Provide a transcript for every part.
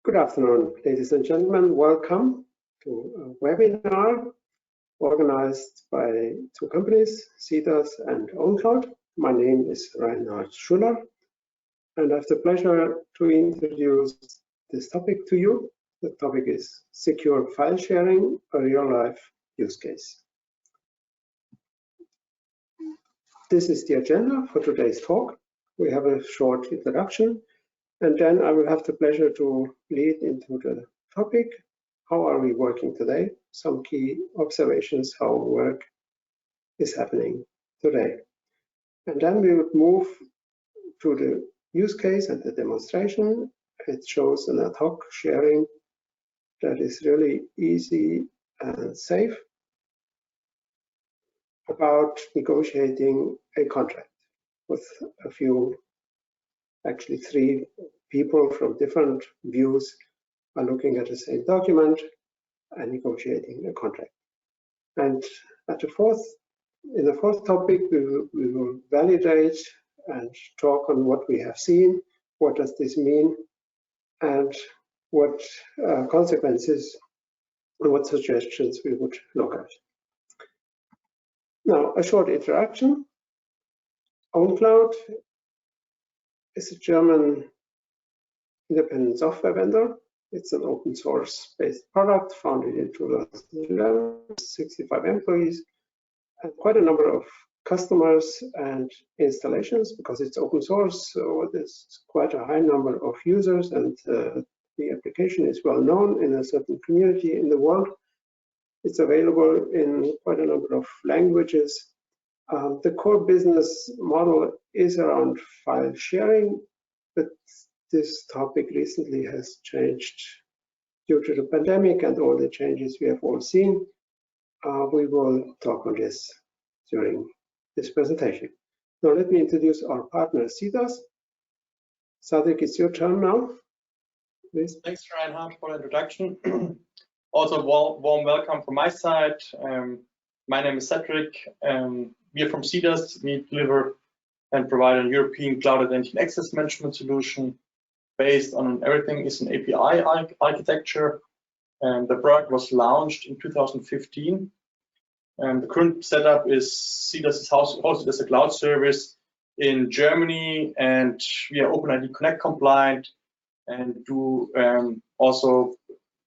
Good afternoon, ladies and gentlemen. Welcome to a webinar organized by two companies, cidaas and ownCloud. My name is Reinhard Schuller, and I have the pleasure to introduce this topic to you. The topic is secure file sharing, a real-life use case. This is the agenda for today's talk. We have a short introduction, and then I will have the pleasure to lead into the topic. How are we working today? Some key observations, how work is happening today. And then we would move to the use case and the demonstration. It shows an ad hoc sharing that is really easy and safe about negotiating a contract with a few, actually 3 people from different views are looking at the same document and negotiating a contract. And in the fourth topic, we will validate and talk on what we have seen, what does this mean, and what consequences and what suggestions we would look at. Now, a short introduction. ownCloud is a German independent software vendor. It's an open source based product founded in 2011, 65 employees, and quite a number of customers and installations because it's open source. So there's quite a high number of users, and the application is well known in a certain community in the world. It's available in quite a number of languages. The core business model is around file sharing, but this topic recently has changed due to the pandemic and all the changes we have all seen. We will talk on this during this presentation. Now let me introduce our partner, cidaas. Sadek, it's your turn now, please. Thanks, Reinhard, for the introduction. Also, warm welcome from my side. My name is Cedric. We are from cidaas. We deliver and provide a European cloud identity and access management solution based on everything is an API architecture. And the product was launched in 2015. And the current setup is cidaas is hosted as a cloud service in Germany, and we are OpenID Connect compliant and do also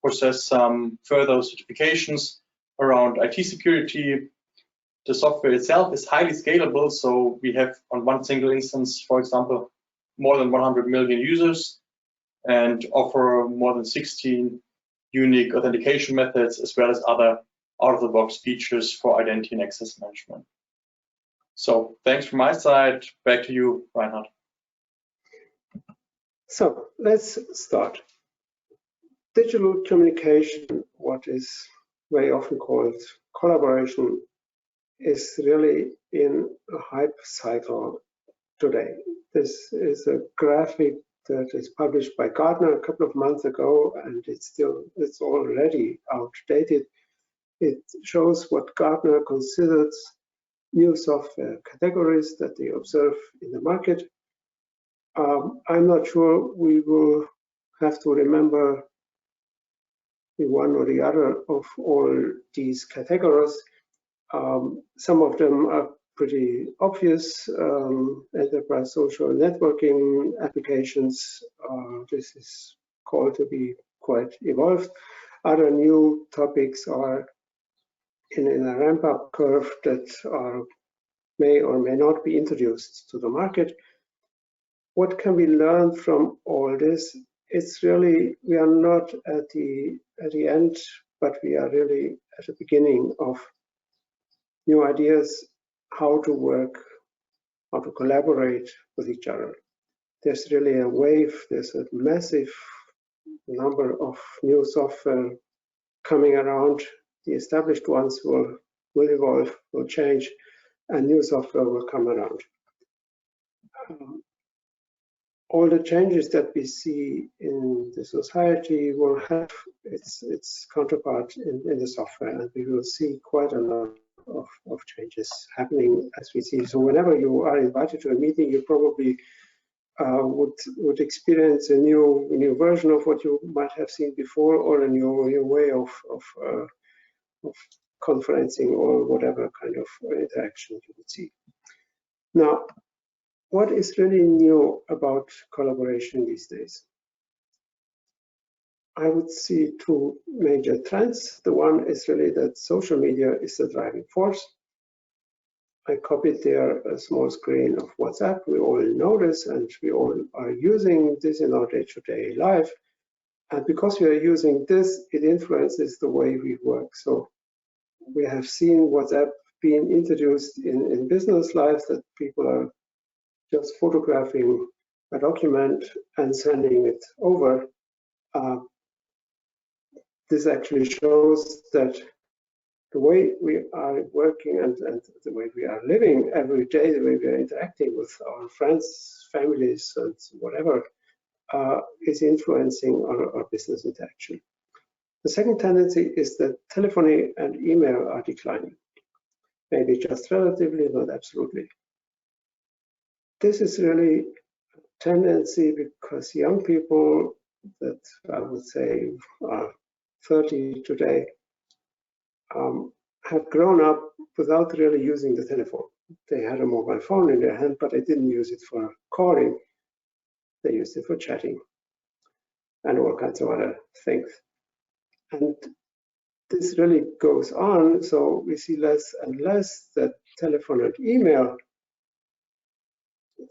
process some further certifications around IT security. The software itself is highly scalable, so we have on one single instance, for example, more than 100 million users and offer more than 16 unique authentication methods as well as other out-of-the-box features for identity and access management. So thanks from my side. Back to you, Reinhard. So let's start. Digital communication, what is very often called collaboration, is really in a hype cycle today. This is a graphic that is published by Gartner a couple of months ago, and it's already outdated. It shows what Gartner considers new software categories that they observe in the market. I'm not sure we will have to remember the one or the other of all these categories. Some of them are pretty obvious. Enterprise social networking applications, this is called to be quite evolved. Other new topics are in a ramp-up curve that may or may not be introduced to the market. What can we learn from all this? It's really, we are not at the end, but we are really at the beginning of new ideas, how to work, how to collaborate with each other. There's really a wave, there's a massive number of new software coming around. The established ones will evolve, will change, and new software will come around. All the changes that we see in the society will have its counterpart in the software, and we will see quite a lot of changes happening as we see. So whenever you are invited to a meeting, you probably would experience a new version of what you might have seen before, or a new way of conferencing or whatever kind of interaction you would see. Now, what is really new about collaboration these days? I would see two major trends. The one is really that social media is the driving force. I copied there a small screen of WhatsApp. We all know this, and we all are using this in our day-to-day life. And because we are using this, it influences the way we work. So we have seen WhatsApp being introduced in business life, that people are just photographing a document and sending it over. This actually shows that the way we are working and the way we are living every day, the way we are interacting with our friends, families, and whatever, is influencing our business interaction. The second tendency is that telephony and email are declining. Maybe just relatively, not absolutely. This is really a tendency because young people that I would say are 30 today have grown up without really using the telephone. They had a mobile phone in their hand, but they didn't use it for calling. They used it for chatting and all kinds of other things. And this really goes on, so we see less and less that telephone and email,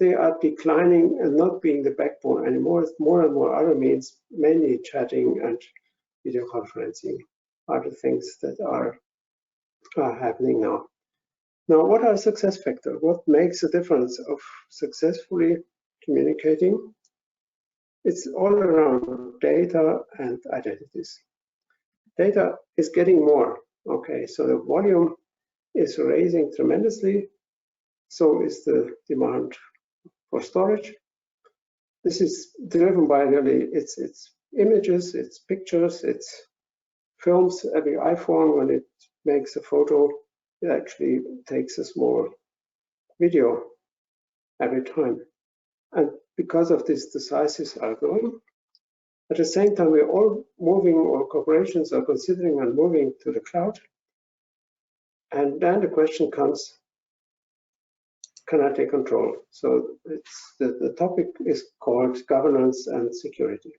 they are declining and not being the backbone anymore. It's more and more other means, mainly chatting and video conferencing are the things that are happening now. Now, what are success factors? What makes a difference of successfully communicating? It's all around data and identities. Data is getting more, okay, so the volume is rising tremendously, so is the demand for storage. This is driven by really it's images, it's pictures, it's films. Every iPhone, when it makes a photo, it actually takes a small video every time. And because of this, the sizes are growing. At the same time, we're all moving, or corporations are considering and moving to the cloud. And then the question comes, can I take control? So it's the topic is called governance and security.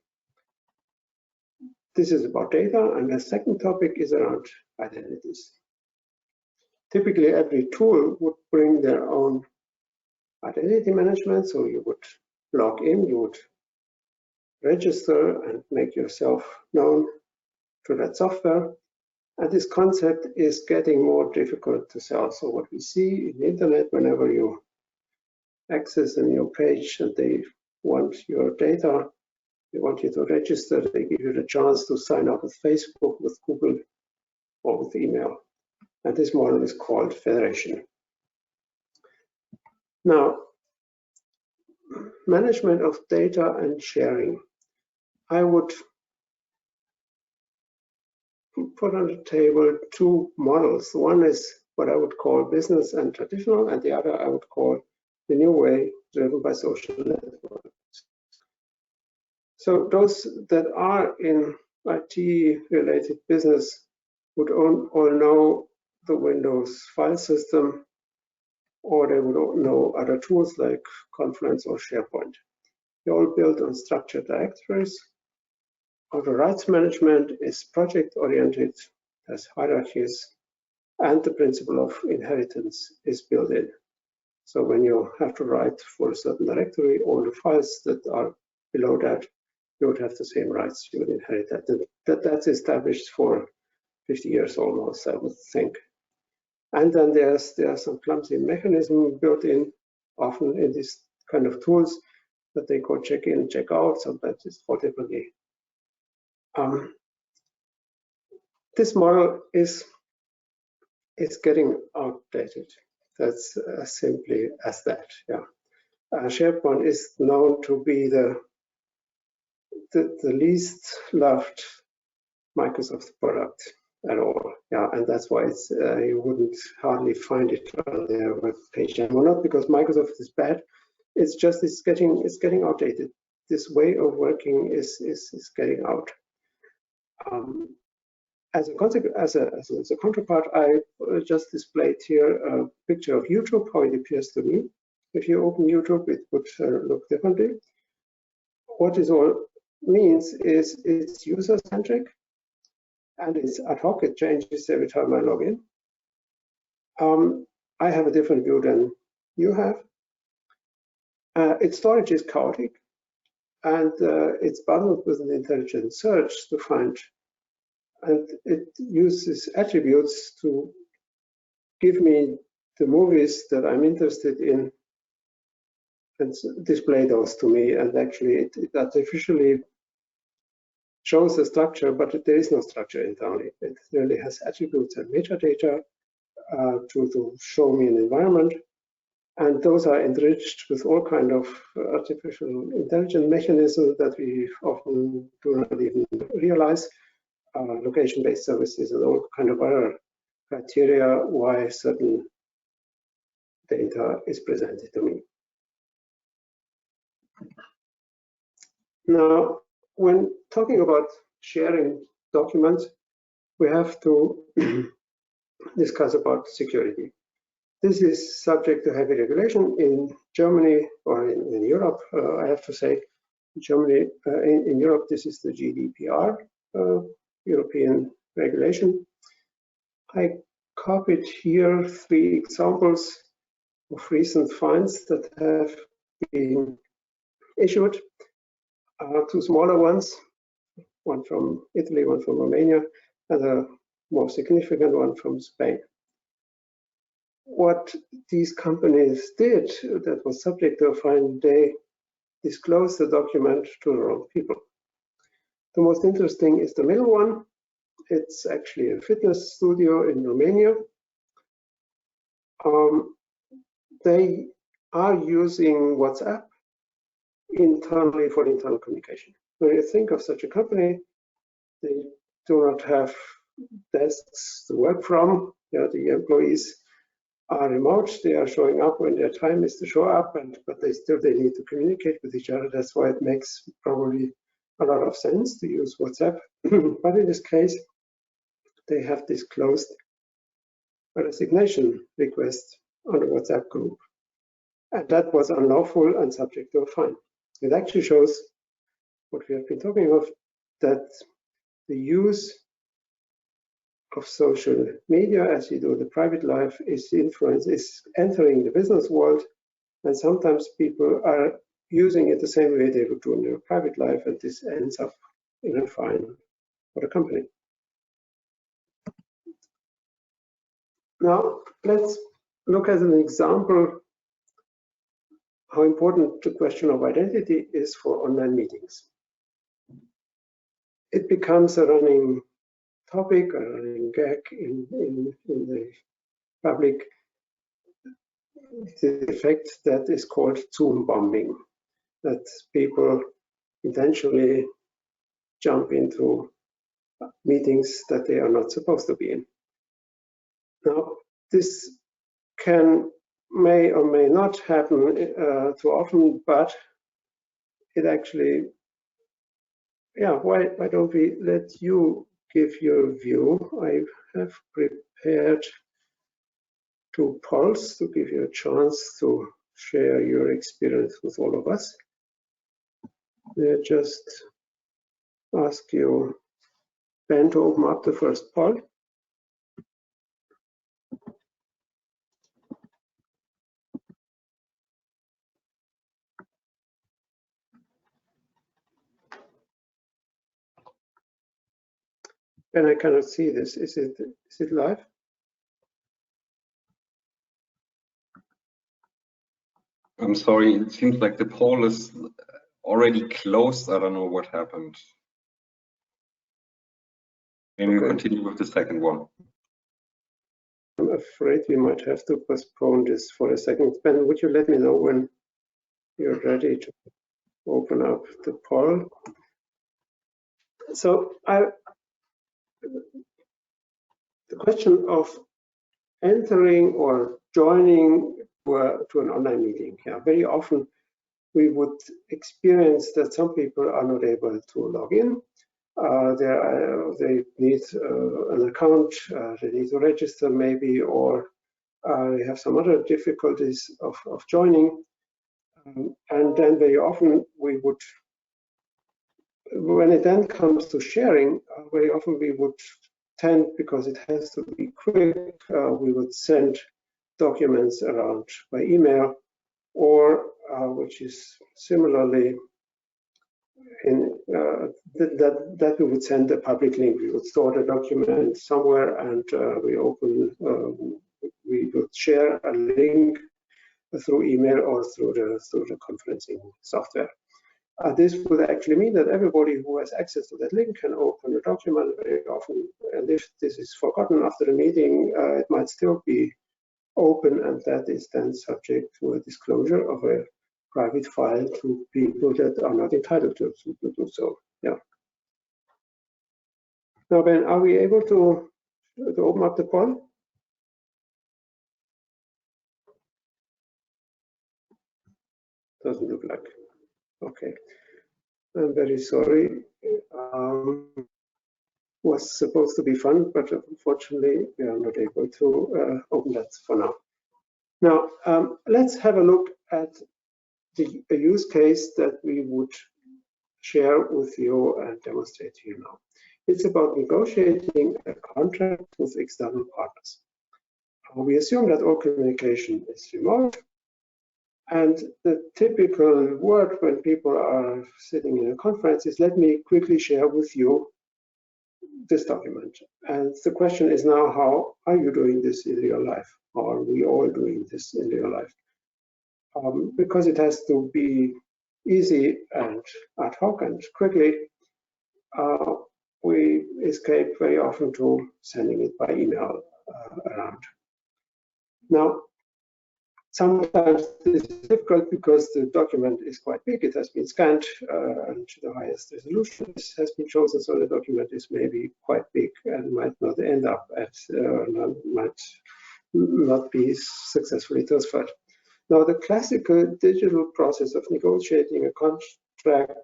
This is about data, and the second topic is around identities. Typically, every tool would bring their own identity management, so you would log in, you would register and make yourself known to that software. And this concept is getting more difficult to sell. So what we see in the internet, whenever you access a new page and they want your data, they want you to register, they give you the chance to sign up with Facebook, with Google, or with email. And this model is called federation. Now, management of data and sharing. I would put on the table two models. One is what I would call business and traditional, and the other I would call the new way driven by social networks. So those that are in IT-related business would all know the Windows file system, or they would know other tools like Conference or SharePoint. They're all built on structured directories. Auto rights management is project-oriented, has hierarchies, and the principle of inheritance is built in. So when you have to write for a certain directory, all the files that are below that, you would have the same rights, you would inherit that. And that's established for 50 years almost, I would think. And then there are some clumsy mechanism built in, often in these kind of tools, that they go check in, check out, sometimes it's called differently. This model is getting outdated. That's as simply as that. Yeah, SharePoint is known to be the least loved Microsoft product at all. Yeah, and that's why it's you wouldn't hardly find it on their web page anymore. Not because Microsoft is bad, It's getting outdated. This way of working is getting out. As a counterpart, I just displayed here a picture of YouTube, how it appears to me. If you open YouTube, it would look differently. What this all means is it's user-centric and it's ad hoc. It changes every time I log in. I have a different view than you have. Its storage is chaotic, and it's bundled with an intelligent search to find, and it uses attributes to give me the movies that I'm interested in and display those to me. And actually, it artificially shows the structure, but there is no structure internally. It really has attributes and metadata to show me an environment. And those are enriched with all kind of artificial intelligence mechanisms that we often do not even realize, location-based services and all kind of other criteria why certain data is presented to me. Now, when talking about sharing documents, we have to discuss about security. This is subject to heavy regulation in Germany or in Europe. I have to say, in Germany, in Europe, this is the GDPR, European regulation. I copied here 3 examples of recent fines that have been issued. 2 smaller ones, one from Italy, one from Romania, and a more significant one from Spain. What these companies did that was subject to a fine, they disclosed the document to the wrong people. The most interesting is the middle one. It's actually a fitness studio in Romania. They are using WhatsApp internally for internal communication. When you think of such a company, they do not have desks to work from. The employees are remote. They are showing up when their time is to show up, but they need to communicate with each other. That's why it makes probably a lot of sense to use WhatsApp. But in this case, they have disclosed a resignation request on a WhatsApp group, and that was unlawful and subject to a fine. It actually shows what we have been talking of, that the use of social media, as you do the private life, is entering the business world, and sometimes people are using it the same way they would do in their private life, and this ends up in a fine for the company. Now, let's look at an example how important the question of identity is for online meetings. It becomes a running topic, a running gag in the public, the effect that is called Zoom bombing, that people intentionally jump into meetings that they are not supposed to be in. Now, this may or may not happen too often, but it actually, why don't we let you give your view? I have prepared 2 polls to give you a chance to share your experience with all of us. We'll just ask you, Ben, to open up the first poll. And I cannot see this. Is it live? I'm sorry, it seems like the poll is already closed. I don't know what happened. Maybe we continue with the second one. I'm afraid we might have to postpone this for a second. Ben, would you let me know when you're ready to open up the poll? So the question of entering or joining to an online meeting. Very often we would experience that some people are not able to log in. They need an account, they need to register maybe, or they have some other difficulties of joining. And then very often we would, when it then comes to sharing, very often we would tend, because it has to be quick, we would send documents around by email, or which is similarly in that we would send a public link. We would store the document somewhere, and we would share a link through email or through the conferencing software. This would actually mean that everybody who has access to that link can open the document very often, and if this is forgotten after the meeting, it might still be open, and that is then subject to a disclosure of a private file to people that are not entitled to do so. Yeah. Now, Ben, are we able to open up the poll? Doesn't look like. Okay. I'm very sorry. Was supposed to be fun, but unfortunately we are not able to open that for now. Now, let's have a look at a use case that we would share with you and demonstrate to you now. It's about negotiating a contract with external partners. We assume that all communication is remote, and the typical word when people are sitting in a conference is, let me quickly share with you this document. And the question is now, how are you doing this in real life? How are we all doing this in real life? Because it has to be easy and ad hoc and quickly, we escape very often to sending it by email around. Now, sometimes this is difficult because the document is quite big. It has been scanned and the highest resolution has been chosen, so the document is maybe quite big and might not end up at, might not be successfully transferred. Now, the classical digital process of negotiating a contract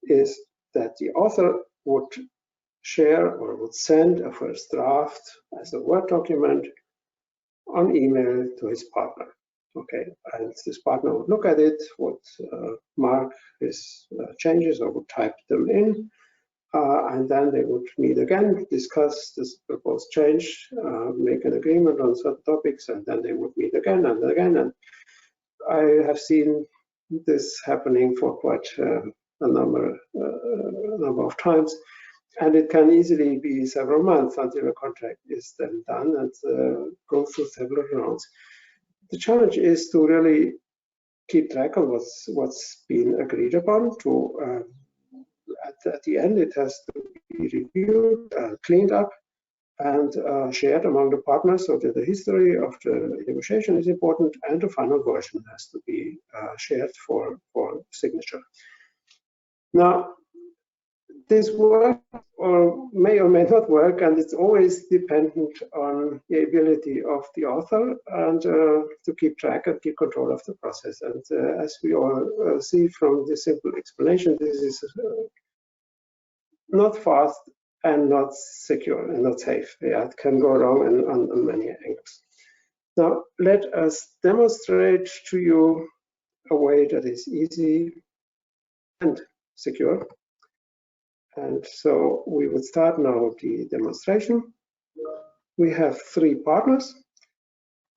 is that the author would share or would send a first draft as a Word document on email to his partner. Okay, and this partner would look at it, would mark his changes or would type them in, and then they would meet again, discuss this proposed change, make an agreement on certain topics, and then they would meet again and again. And I have seen this happening for quite a number of times, and it can easily be several months until a contract is then done and go through several rounds. The challenge is to really keep track of what's been agreed upon. To at the end, it has to be reviewed, cleaned up, and shared among the partners, so that the history of the negotiation is important, and the final version has to be shared for signature. Now, this works or may not work, and it's always dependent on the ability of the author and to keep track and keep control of the process. And as we all see from this simple explanation, this is not fast and not secure and not safe. Yeah, it can go wrong on many angles. Now, let us demonstrate to you a way that is easy and secure. And so we would start now the demonstration. We have three partners.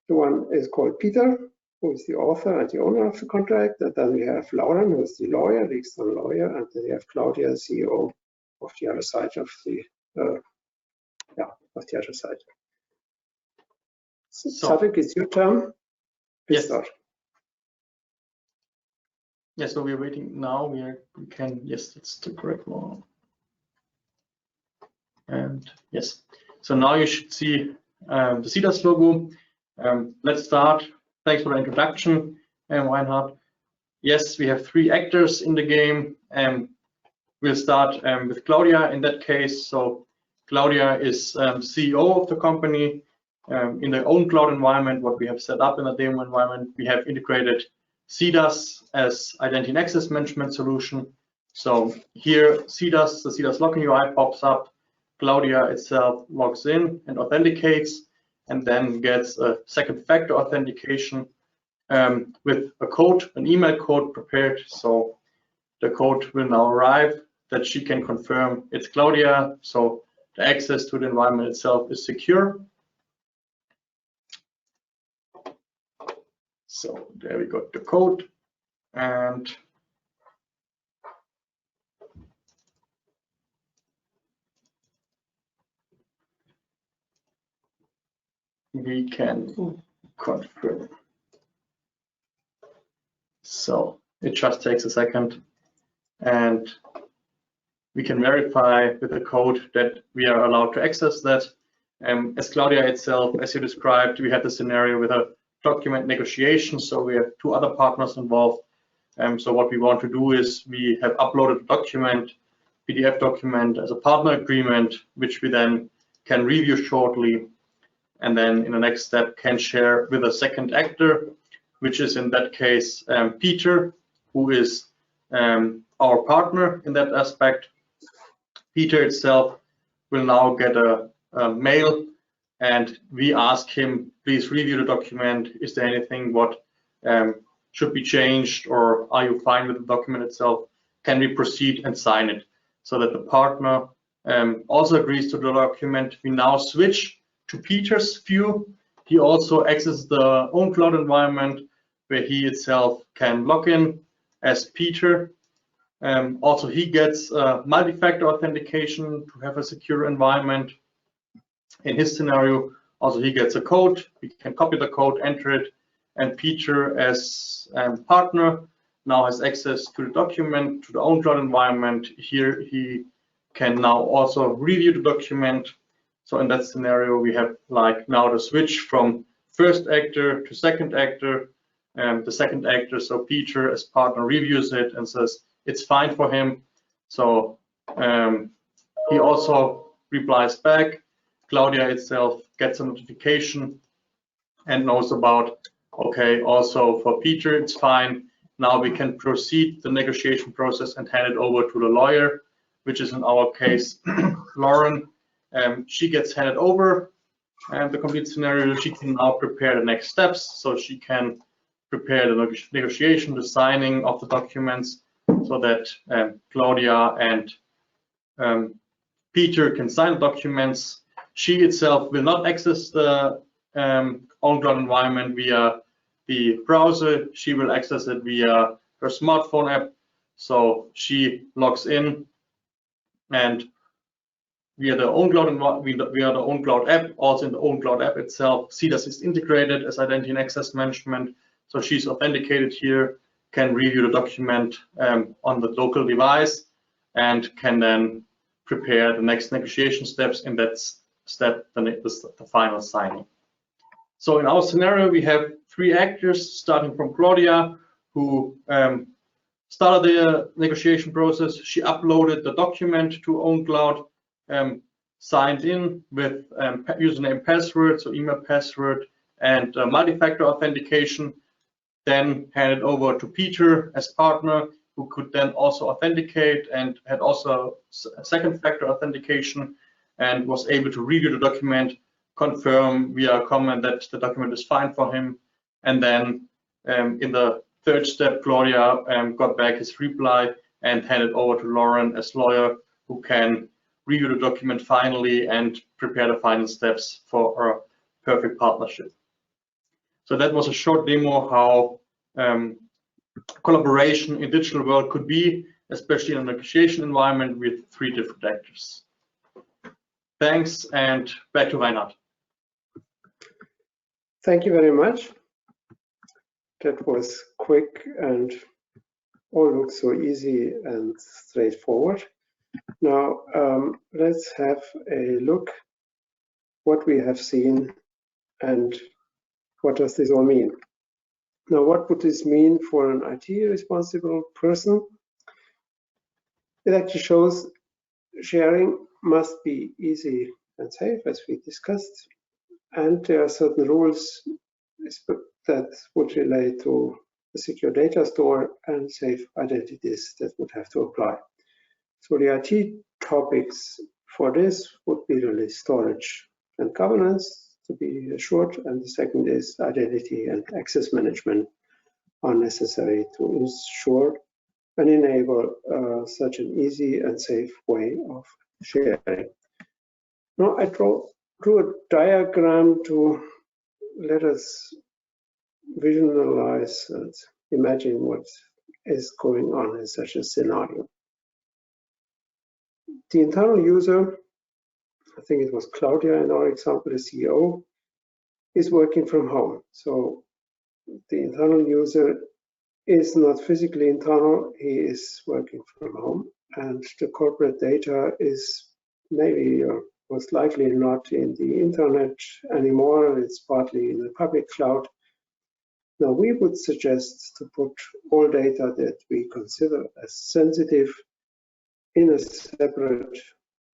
The one is called Peter, who is the author and the owner of the contract. And then we have Lauren, who is the lawyer, the external lawyer. And then we have Claudia, CEO of the other side of the, of the other side. So, Cedric, it's your turn. Please start. Yes, so we're waiting now. We can, yes, that's the correct one. And yes, so now you should see the cidaas logo. Let's start. Thanks for the introduction, Reinhard. Yes, we have three actors in the game. We'll start with Claudia in that case. So Claudia is CEO of the company. In the ownCloud environment, what we have set up in the demo environment, we have integrated cidaas as identity and access management solution. So here cidaas, the cidaas login UI pops up, Claudia itself logs in and authenticates, and then gets a second factor authentication with a code, an email code prepared. So the code will now arrive that she can confirm it's Claudia, so the access to the environment itself is secure. So there we got the code, and we can confirm. So it just takes a second, and we can verify with the code that we are allowed to access that. As Claudia itself, as you described, we had the scenario with a document negotiation, so we have two other partners involved. So what we want to do is we have uploaded a document, PDF document, as a partner agreement, which we then can review shortly, and then in the next step can share with a second actor, which is in that case Peter, who is our partner in that aspect. Peter itself will now get a mail, and we ask him, please review the document. Is there anything what should be changed, or are you fine with the document itself? Can we proceed and sign it? So that the partner also agrees to the document. We now switch to Peter's view. He also accesses the ownCloud environment, where he itself can log in as Peter. Also, he gets multi-factor authentication to have a secure environment. In his scenario, also he gets a code. We can copy the code, enter it, and Peter, as partner, now has access to the document, to the ownCloud environment. Here he can now also review the document. So in that scenario, we have like now the switch from first actor to second actor. The second actor, so Peter as partner, reviews it and says it's fine for him. So he also replies back. Claudia itself gets a notification and knows about, okay, also for Peter it's fine. Now we can proceed the negotiation process and hand it over to the lawyer, which is in our case Lauren. She gets handed over the complete scenario. She can now prepare the next steps, so she can prepare the negotiation, the signing of the documents, so that Claudia and Peter can sign the documents. She itself will not access the ownCloud environment via the browser. She will access it via her smartphone app. So she logs in, and via the ownCloud app, also in the ownCloud app itself, cidaas is integrated as identity and access management. So she's authenticated here, can review the document on the local device, and can then prepare the next negotiation steps. In that step, the final signing. So in our scenario, we have three actors, starting from Claudia, who started the negotiation process. She uploaded the document to ownCloud, signed in with username, password, so email, password, and multi-factor authentication. Then handed over to Peter as partner, who could then also authenticate and had also a second factor authentication, and was able to review the document, confirm via a comment that the document is fine for him. And then in the third step, Claudia got back his reply and handed over to Lauren as lawyer, who can review the document finally and prepare the final steps for a perfect partnership. So that was a short demo how collaboration in digital world could be, especially in a negotiation environment with three different actors. Thanks, and back to Reinhard. Thank you very much. That was quick and all looks so easy and straightforward. Now let's have a look what we have seen and what does this all mean. Now, what would this mean for an IT responsible person? It actually shows sharing must be easy and safe, as we discussed, and there are certain rules that would relate to a secure data store, and safe identities that would have to apply. So the IT topics for this would be really storage and governance to be assured, and the second is identity and access management are necessary to ensure and enable such an easy and safe way of sharing. Now I drew a diagram to let us visualize and imagine what is going on in such a scenario. The internal user, I think it was Claudia in our example, the CEO, is working from home. So the internal user is not physically internal, he is working from home, and the corporate data is maybe or most likely not in the internet anymore, it's partly in the public cloud. Now we would suggest to put all data that we consider as sensitive in a separate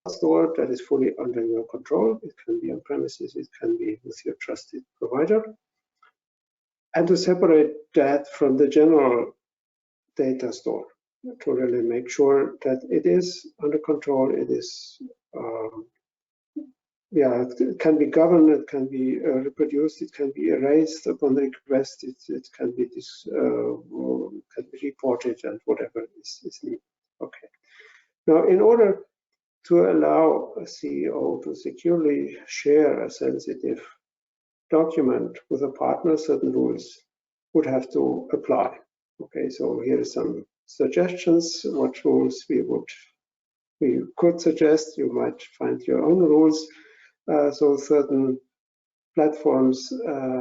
store that is fully under your control. It can be on premises, it can be with your trusted provider. And to separate that from the general data store to really make sure that it is under control, it is, it can be governed, it can be reproduced, it can be erased upon request, it can be reported and whatever is needed. Okay. Now, in order to allow a CEO to securely share a sensitive document with a partner, certain rules would have to apply. Okay, so here are some suggestions, what rules we could suggest. You might find your own rules. So certain platforms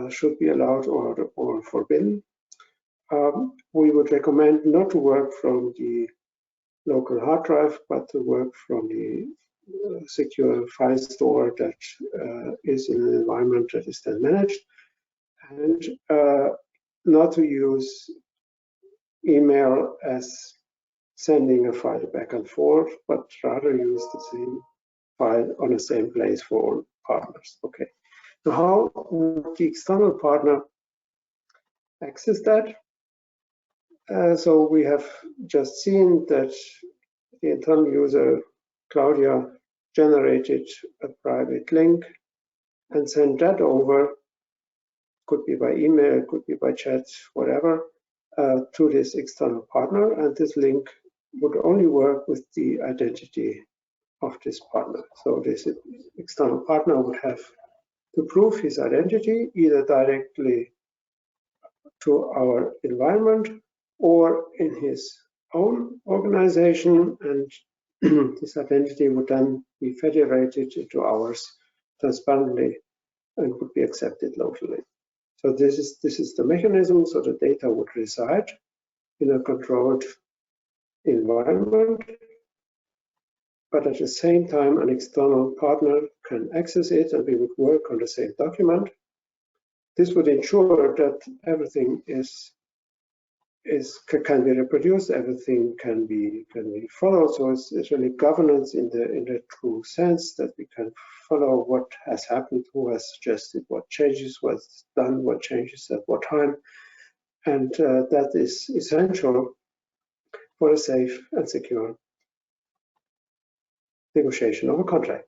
should be allowed or forbidden. We would recommend not to work from the local hard drive, but to work from the secure file store that is in an environment that is then managed, and not to use email as sending a file back and forth, but rather use the same file on the same place for all partners. Okay. Now, how would the external partner access that? So we have just seen that the internal user, Claudia, generated a private link and sent that over, could be by email, could be by chat, whatever, to this external partner. And this link would only work with the identity of this partner. So this external partner would have to prove his identity either directly to our environment or in his own organization, and this identity would then be federated into ours transparently and would be accepted locally. So this is the mechanism. So the data would reside in a controlled environment, but at the same time an external partner can access it and we would work on the same document. This would ensure that everything can be reproduced, everything can be followed. So it's really governance in the true sense, that we can follow what has happened, who has suggested what changes, what's done, what changes at what time, and that is essential for a safe and secure negotiation of a contract.